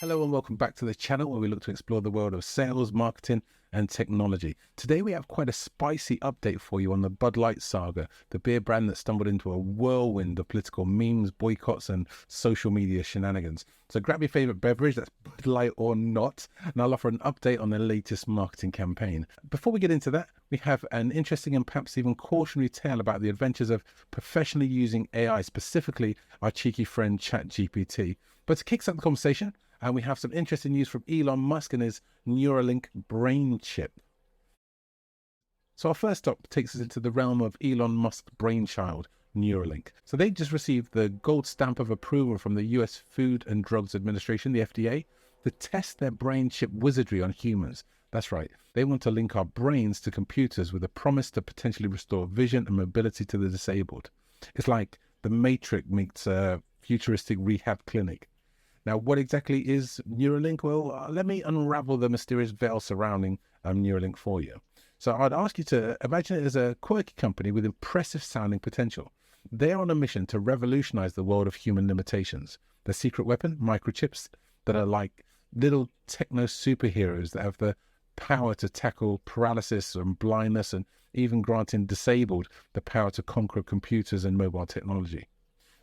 Hello and welcome back to the channel where we look to explore the world of sales, marketing and technology. Today we have quite a spicy update for you on the Bud Light saga, the beer brand that stumbled into a whirlwind of political memes, boycotts and social media shenanigans. So grab your favorite beverage, that's Bud Light or not, and I'll offer an update on the latest marketing campaign. Before we get into that, we have an interesting and perhaps even cautionary tale about the adventures of professionally using AI, specifically our cheeky friend ChatGPT. But to kickstart the conversation, and we have some interesting news from Elon Musk and his Neuralink brain chip. So our first stop takes us into the realm of Elon Musk's brainchild, Neuralink. So they just received the gold stamp of approval from the US Food and Drugs Administration, the FDA, to test their brain chip wizardry on humans. That's right, they want to link our brains to computers with a promise to potentially restore vision and mobility to the disabled. It's like the Matrix meets a futuristic rehab clinic. Now, what exactly is Neuralink? Well, let me unravel the mysterious veil surrounding Neuralink for you. So I'd ask you to imagine it as a quirky company with impressive sounding potential. They're on a mission to revolutionize the world of human limitations. Their secret weapon, microchips, that are like little techno superheroes that have the power to tackle paralysis and blindness and even granting disabled the power to conquer computers and mobile technology.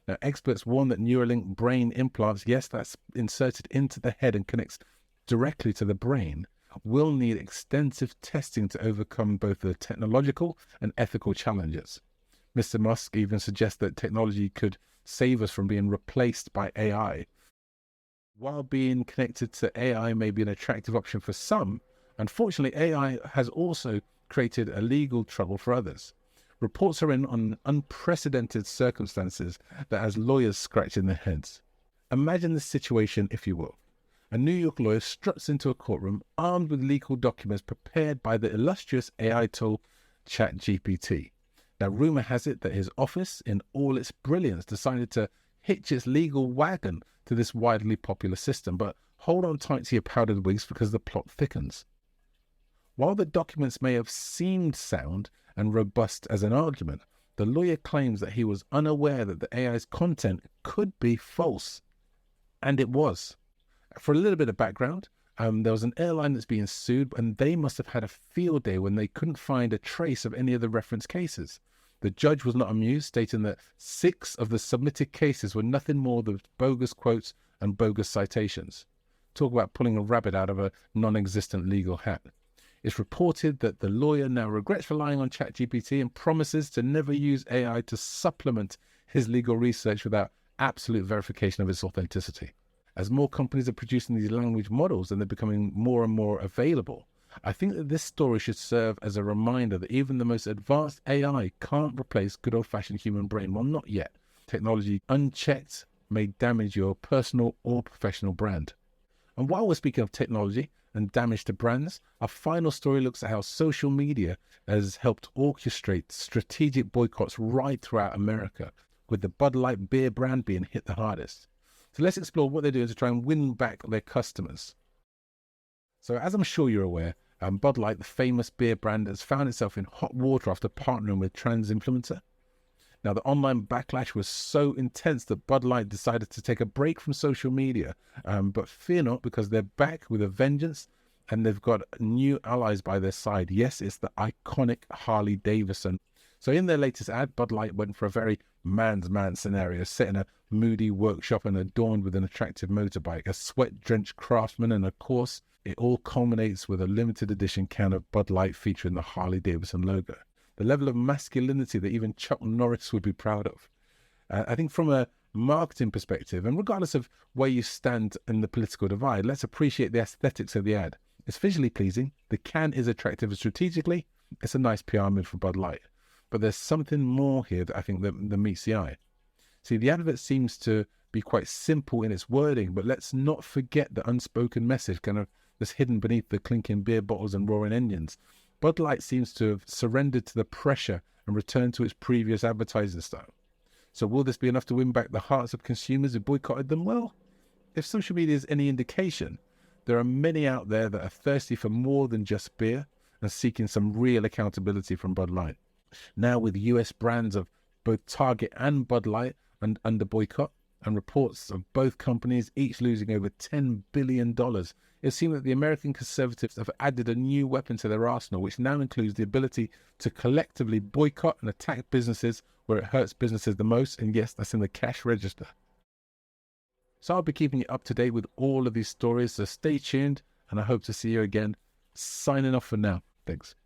Now, experts warn that Neuralink brain implants, yes, that's inserted into the head and connects directly to the brain, will need extensive testing to overcome both the technological and ethical challenges. Mr. Musk even suggests that technology could save us from being replaced by AI. While being connected to AI may be an attractive option for some, unfortunately, AI has also created a legal trouble for others. Reports are in on unprecedented circumstances that has lawyers scratching their heads. Imagine this situation, if you will. A New York lawyer struts into a courtroom armed with legal documents prepared by the illustrious AI tool ChatGPT. Now, rumor has it that his office, in all its brilliance, decided to hitch its legal wagon to this widely popular system, but hold on tight to your powdered wigs because the plot thickens. While the documents may have seemed sound and robust as an argument, the lawyer claims that he was unaware that the AI's content could be false. And it was. For a little bit of background, there was an airline that's being sued, and they must have had a field day when they couldn't find a trace of any of the reference cases. The judge was not amused, stating that 6 of the submitted cases were nothing more than bogus quotes and bogus citations. Talk about pulling a rabbit out of a non-existent legal hat. It's reported that the lawyer now regrets relying on ChatGPT and promises to never use AI to supplement his legal research without absolute verification of its authenticity. As more companies are producing these language models and they're becoming more and more available, I think that this story should serve as a reminder that even the most advanced AI can't replace good old-fashioned human brain. Well, not yet. Technology unchecked may damage your personal or professional brand. And while we're speaking of technology and damage to brands, our final story looks at how social media has helped orchestrate strategic boycotts right throughout America, with the Bud Light beer brand being hit the hardest. So let's explore what they're doing to try and win back their customers. So as I'm sure you're aware, Bud Light, the famous beer brand, has found itself in hot water after partnering with trans influencer. Now, the online backlash was so intense that Bud Light decided to take a break from social media. But fear not, because they're back with a vengeance and they've got new allies by their side. Yes, it's the iconic Harley Davidson. So in their latest ad, Bud Light went for a very man's man scenario, set in a moody workshop and adorned with an attractive motorbike, a sweat-drenched craftsman, and of course, it all culminates with a limited edition can of Bud Light featuring the Harley Davidson logo. The level of masculinity that even Chuck Norris would be proud of. I think from a marketing perspective, and regardless of where you stand in the political divide, let's appreciate the aesthetics of the ad. It's visually pleasing, the can is attractive, and strategically, it's a nice PR move for Bud Light. But there's something more here that I think that meets the eye. See, the advert seems to be quite simple in its wording, but let's not forget the unspoken message kind of that's hidden beneath the clinking beer bottles and roaring engines. Bud Light seems to have surrendered to the pressure and returned to its previous advertising style. So will this be enough to win back the hearts of consumers who boycotted them? Well, if social media is any indication, there are many out there that are thirsty for more than just beer and seeking some real accountability from Bud Light. Now with US brands of both Target and Bud Light and under boycott, and reports of both companies each losing over $10 billion. It seems that the American conservatives have added a new weapon to their arsenal, which now includes the ability to collectively boycott and attack businesses where it hurts businesses the most. And yes, that's in the cash register. So I'll be keeping you up to date with all of these stories, so stay tuned, and I hope to see you again. Signing off for now. Thanks.